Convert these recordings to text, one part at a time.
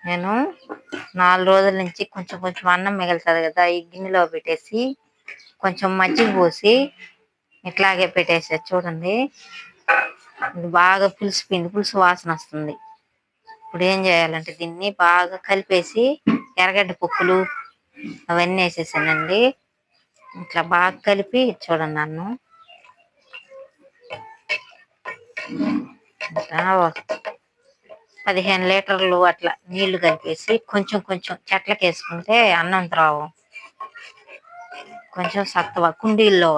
నేను 4 రోజుల నుంచి కొంచెం కొంచెం అన్నం మిగులుతుంది కదా, ఈ గిన్నెలో పెట్టేసి కొంచెం మజ్జిగ పోసి ఇట్లాగే పెట్టేసా. చూడండి, ఇది బాగా పులిసిపోయింది, పులుసు వాసన వస్తుంది. ఇప్పుడు ఏం చేయాలంటే దీన్ని బాగా కలిపేసి ఎర్రగడ్డ పొక్కులు అవన్నీ వేసేసానండి. ఇట్లా బాగా కలిపి చూడండి అన్నం 15 లీటర్లు అట్లా నీళ్లు కలిపేసి కొంచెం కొంచెం చెట్లకి వేసుకుంటే అన్నం త్రావు కొంచెం సత్తవ కుండీల్లో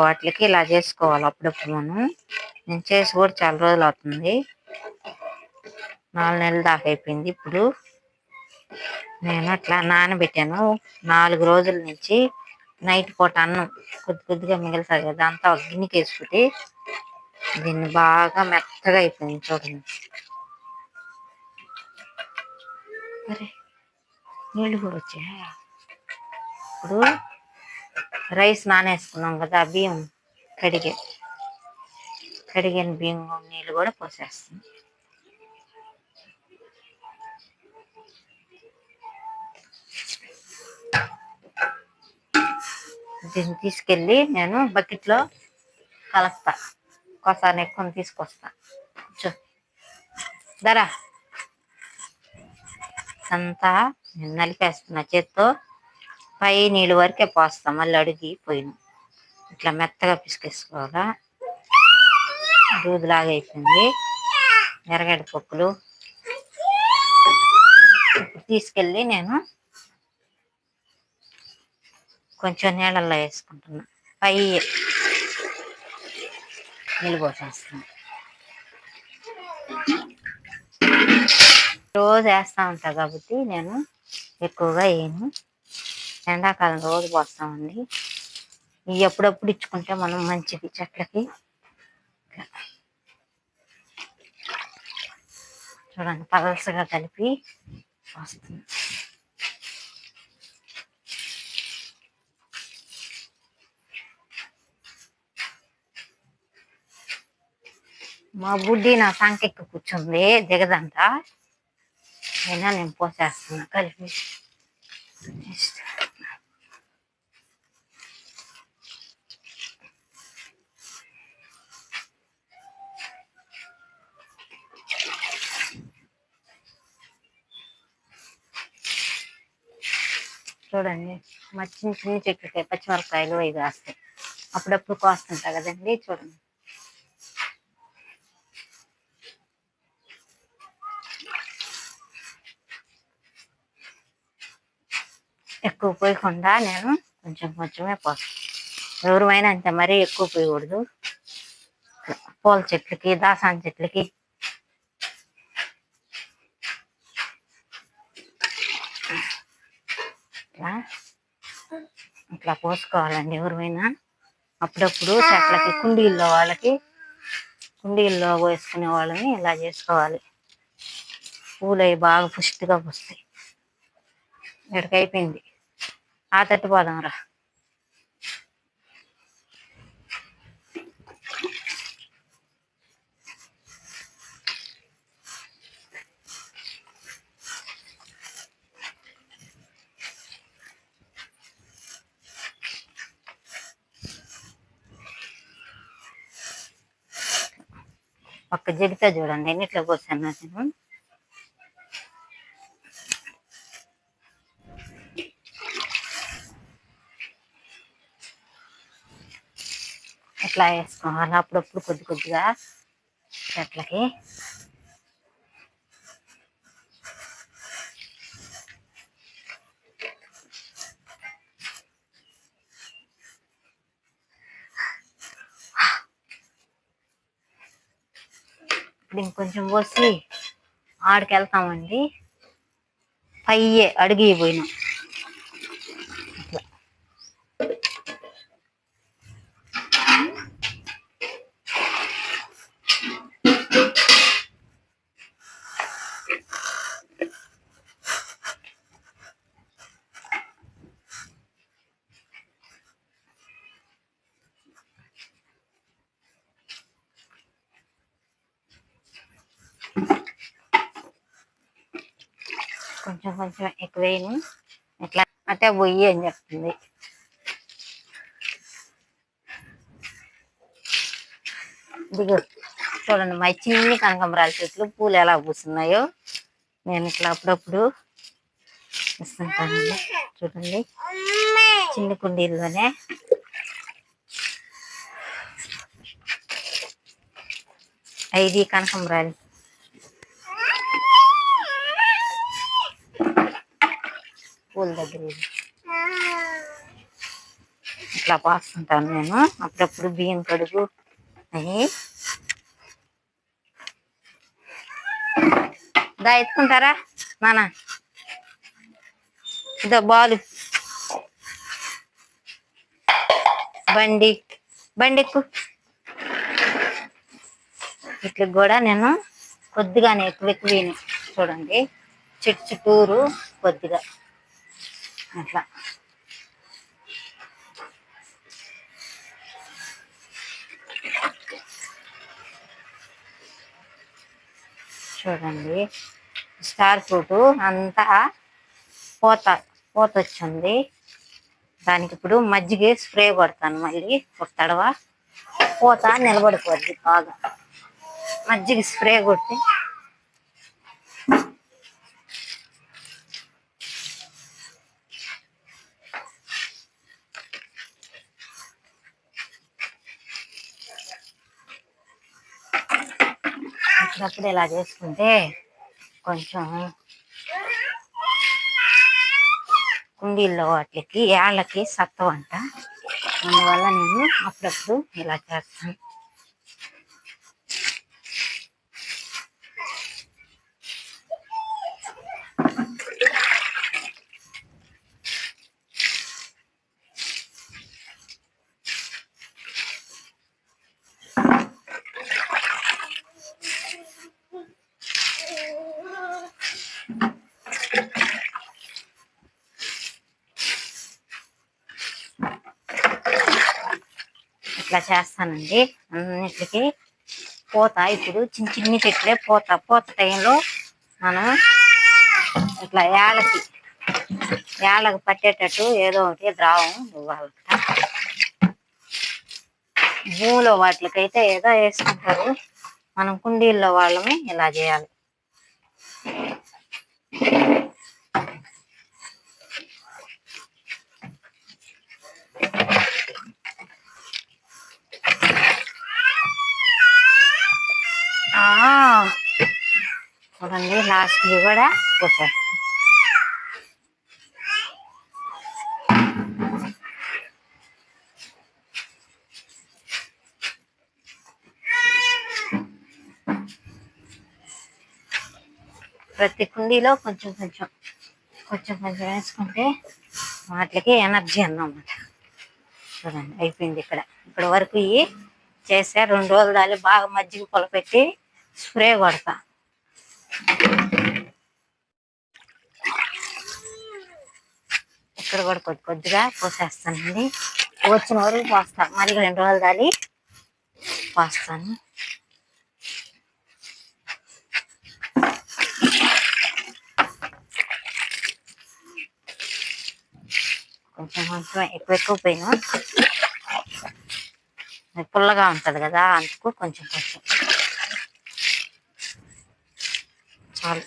వాటికి ఇలా చేసుకోవాలి అప్పుడప్పుడు. నేను చేసి కూడా చాలా రోజులు అవుతుంది, 4 నెలల దాకా అయిపోయింది. ఇప్పుడు నేను అట్లా నానబెట్టాను 4 రోజుల నుంచి. నైట్ పూట అన్నం కొద్దిగా మిగులుతుంది కదా, అంతా ఒక గిన్నెకి వేసుకుంటే దీన్ని బాగా మెత్తగా అయిపోయింది. చూడండి, అరే నీళ్ళు కూడా వచ్చాయా. ఇప్పుడు రైస్ నానేసుకున్నాం కదా, బియ్యం కడిగిన బియ్యం నీళ్ళు కూడా పోసేస్తుంది. దీన్ని తీసుకెళ్ళి నేను బకెట్లో కలుపుతా. ఒకసారి ఎక్కువ తీసుకొస్తా. ధర అంతా నేను నలిపేస్తున్నా చేత్తో. పై నీళ్ళు వరకే పోస్తాం, మళ్ళీ అడిగి పోయిన ఇట్లా మెత్తగా పిసికేసుకోవాలా. దూదిలాగా అయిపోయింది. ఎర్రగడ్డ పప్పులు తీసుకెళ్ళి నేను కొంచెం నీళ్ళల్లో వేసుకుంటున్నా. పై నీళ్ళు పోసేస్తున్నా. రోజు వేస్తూ ఉంటా కాబట్టి నేను ఎక్కువగా వేయను. ఎండాకాలం రోజు పోస్తామండి. ఇవి ఎప్పుడప్పుడు ఇచ్చుకుంటే మనం మంచిది చెట్లకి. చూడండి, పలసగా కలిపి వస్తుంది. మా బుడ్డి నా సంకెక్కి కూర్చుంది, దిగదంట. అయినా నేను పోసేస్తున్నా కలిపి. చూడండి, మా చిన్న చిన్న చెట్లకి పచ్చిమిరపకాయలు ఇవి వేస్తాయి. అప్పుడప్పుడు కోస్తుంటా కదండి. చూడండి, ఎక్కువ పోయకుండా నేను కొంచెం కొంచెమే పోస్తాను. ఎవరైనా అంతే, మరీ ఎక్కువ పోయకూడదు. పూల చెట్లకి, దాసాన్ చెట్లకి ఇట్లా పోసుకోవాలండి. ఎవరైనా అప్పుడప్పుడు చెట్లకి, కుండీల్లో వేసుకునే వాళ్ళని ఇలా చేసుకోవాలి. పూలు అవి బాగా పుష్టిగా వస్తాయి. ఇక్కడికి అయిపోయింది, ఆ తట్టిపోదాం రా. ఒక్క జడితే చూడండి ఎన్నిట్లో పోసాను నేను. ఇట్లా వేసుకోవాలి అప్పుడప్పుడు కొద్దిగా చెట్లకి. ఇప్పుడు ఇంకొంచెం పోసి ఆడికి వెళ్తామండి. పయ్యే అడిగి పోయినాం. కొంచెం కొంచెం ఎక్కువ వేయను, ఇట్లా అట్టే పొయ్యి అని చెప్తుంది. దిగు చూడండి మా చిన్ని కనకాంబరాల చెట్లు పూలు ఎలా పూస్తున్నాయో నేను ఇట్లా అప్పుడప్పుడు ఇస్తుంటానండి. చూడండి చిన్న కుండీల్లోనే ఐదు కనకాంబరాలు పూల దగ్గర ఇట్లా పాస్తుంటాను నేను అప్పుడప్పుడు. బియ్యం కడుగు అవి దా ఎత్తుకుంటారా నాన్న, ఇదో బాలు బండిక్కు. ఇట్లా కూడా నేను కొద్దిగానే ఎక్కువ చూడండి చెట్టు చుట్టూరు కొద్దిగా అట్లా. చూడండి స్టార్ ఫ్రూట్ అంతా పోత వచ్చింది. దానికి ఇప్పుడు మజ్జిగ స్ప్రే కొడతాను మళ్ళీ ఒక తడవ, పోత నిలబడిపోద్ది బాగా. మజ్జిగ స్ప్రే కొట్టి అప్పుడప్పుడు ఇలా చేసుకుంటే కొంచెం కుండీల్లో వాటికి ఏళ్ళకి సత్తవంట. అందువల్ల నేను అప్పుడప్పుడు ఇలా చేస్తాను. ఇట్లా చేస్తానండి అన్నిటికి. పూత ఇప్పుడు చిన్ని చెట్లే పూత టైంలో మనం ఇట్లా ఏళ్ళకి పట్టేటట్టు ఏదో ఒకటి ద్రావం ఇవ్వాలి. భూమిలో వాటికైతే ఏదో వేసుకుంటారు, మనం కుండీల్లో వాళ్ళమే ఇలా చేయాలి. చూడండి లాస్ట్ కూడా పోసేస్తాం. ప్రతి కుండీలో కొంచెం వేసుకుంటే వాటికి ఎనర్జీ అన్నమాట. చూడండి అయిపోయింది. ఇప్పటి వరకు ఇవి చేసా 2 రోజులు దాన్ని బాగా మజ్జిగ పొలపెట్టి స్ప్రే కొడతా. ఇక్కడ కూడా కొద్దిగా పోసేస్తానండి. వచ్చిన వరకు పోస్తాను, మళ్ళీ 2 రోజులు దాన్ని పోస్తాను. కొంచెం ఎక్కువ పోయినా పుల్లగా ఉంటుంది కదా, అందుకు కొంచెం చాలు.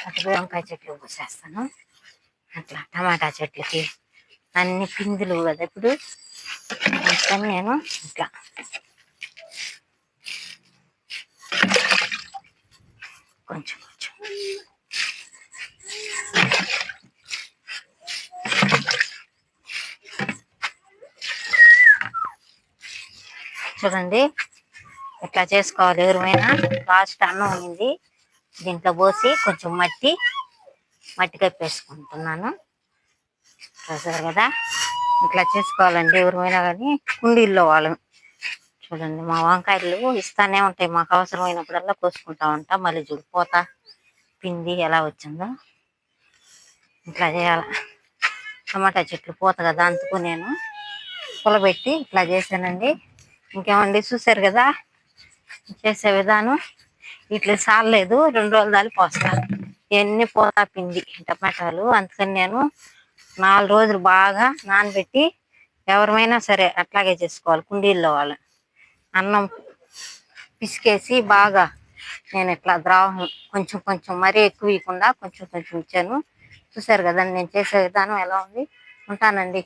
అటు వంకాయ చెట్లు పోసేస్తాను. అట్లా టమాటా చెట్లకి అన్ని పిందులు కదా ఇప్పుడు మొత్తం నేను ఇట్లా కొంచెం చూడండి ఇట్లా చేసుకోవాలి. ఎవరైనా లాస్ట్ అన్నం ఉంది దీంట్లో పోసి కొంచెం మట్టి కప్పేసుకుంటున్నాను. చూసారు కదా ఇట్లా చేసుకోవాలండి ఎవరైనా కానీ కుండీల్లో వాళ్ళం. చూడండి మా వంకాయలు ఇస్తానే ఉంటాయి, మాకు అవసరమైనప్పుడల్లా కోసుకుంటా ఉంటా. మళ్ళీ చూడిపోతా పిండి ఎలా వచ్చిందో ఇట్లా చేయాలి. టమాటా చెట్లు పోత కదా అందుకు నేను పులబెట్టి ఇట్లా చేశానండి. ఇంకేమండి చూసారు కదా చేసే విధానం. ఇట్లా సాలలేదు, 2 రోజులు దాన్ని పోస్తా. ఇవన్నీ పోతా పిండి టమాటాలు. అందుకని నేను 4 రోజులు బాగా నానబెట్టి, ఎవరమైనా సరే అట్లాగే చేసుకోవాలి కుండీల్లో వాళ్ళు. అన్నం పిసికేసి బాగా నేను ఇట్లా ద్రావం కొంచెం కొంచెం మరీ ఎక్కువ ఇవ్వకుండా కొంచెం కొంచెం ఇచ్చాను. చూసారు కదా నేను చేసే విధానం ఎలా ఉంది. ఉంటానండి.